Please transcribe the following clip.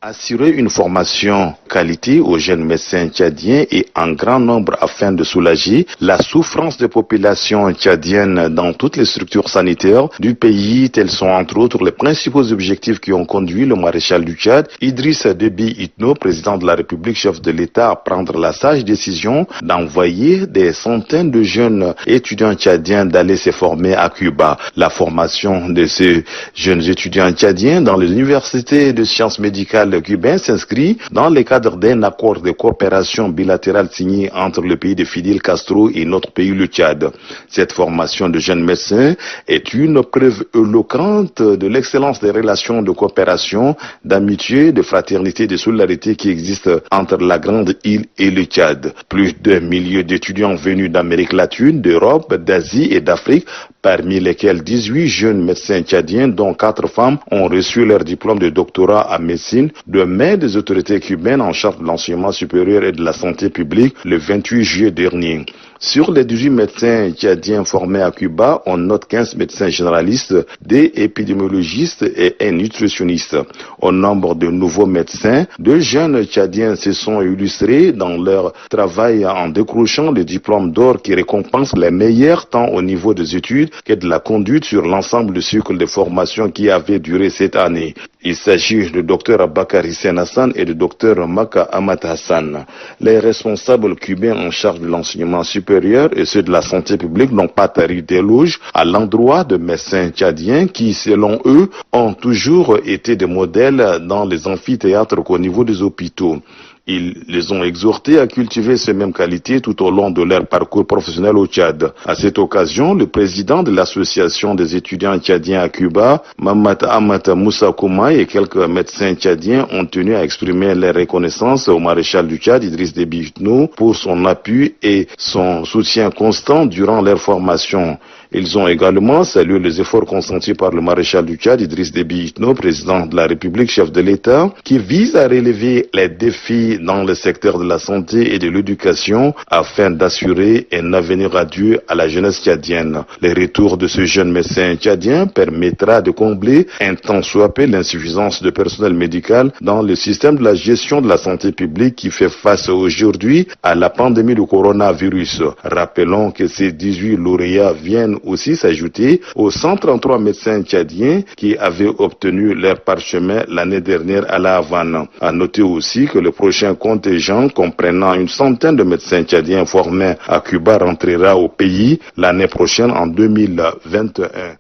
Assurer une formation qualité aux jeunes médecins tchadiens et en grand nombre afin de soulager la souffrance des populations tchadiennes dans toutes les structures sanitaires du pays, tels sont entre autres les principaux objectifs qui ont conduit le maréchal du Tchad, Idriss Déby Itno, président de la République, chef de l'État, à prendre la sage décision d'envoyer des centaines de jeunes étudiants tchadiens d'aller se former à Cuba. La formation de ces jeunes étudiants tchadiens dans les universités de sciences médicales cubain s'inscrit dans le cadre d'un accord de coopération bilatérale signé entre le pays de Fidel Castro et notre pays, le Tchad. Cette formation de jeunes médecins est une preuve éloquente de l'excellence des relations de coopération, d'amitié, de fraternité, de solidarité qui existent entre la grande île et le Tchad. Plus d'un millier d'étudiants venus d'Amérique latine, d'Europe, d'Asie et d'Afrique, parmi lesquels 18 jeunes médecins tchadiens, dont 4 femmes, ont reçu leur diplôme de doctorat en médecine de main des autorités cubaines en charge de l'enseignement supérieur et de la santé publique le 28 juillet dernier. Sur les 18 médecins tchadiens formés à Cuba, on note 15 médecins généralistes, des épidémiologistes et un nutritionniste. Au nombre de nouveaux médecins, 2 jeunes tchadiens se sont illustrés dans leur travail en décrochant le diplôme d'or qui récompense les meilleurs tant au niveau des études que de la conduite sur l'ensemble du cycle de formation qui avait duré cette année. Il s'agit du docteur Bakari Sen Hassan et du docteur Maka Ahmad Hassan. Les responsables cubains en charge de l'enseignement supérieur et ceux de la santé publique n'ont pas tari d'éloges à l'endroit de médecins tchadiens qui, selon eux, ont toujours été des modèles dans les amphithéâtres qu'au niveau des hôpitaux. Ils les ont exhortés à cultiver ces mêmes qualités tout au long de leur parcours professionnel au Tchad. À cette occasion, le président de l'association des étudiants tchadiens à Cuba, Mamad Ahmad Moussa Koumaï, et quelques médecins tchadiens ont tenu à exprimer leur reconnaissance au maréchal du Tchad, Idriss Déby Itno, pour son appui et son soutien constant durant leur formation. Ils ont également salué les efforts consentis par le maréchal du Tchad, Idriss Déby Itno, président de la République, chef de l'État, qui vise à relever les défis dans le secteur de la santé et de l'éducation afin d'assurer un avenir radieux à la jeunesse tchadienne. Le retour de ce jeune médecin tchadien permettra de combler un tant soit peu l'insuffisance de personnel médical dans le système de la gestion de la santé publique qui fait face aujourd'hui à la pandémie du coronavirus. Rappelons que ces 18 lauréats viennent aussi s'ajouter aux 133 médecins tchadiens qui avaient obtenu leur parchemin l'année dernière à La Havane. À noter aussi que le prochain contingent comprenant une centaine de médecins tchadiens formés à Cuba rentrera au pays l'année prochaine en 2021.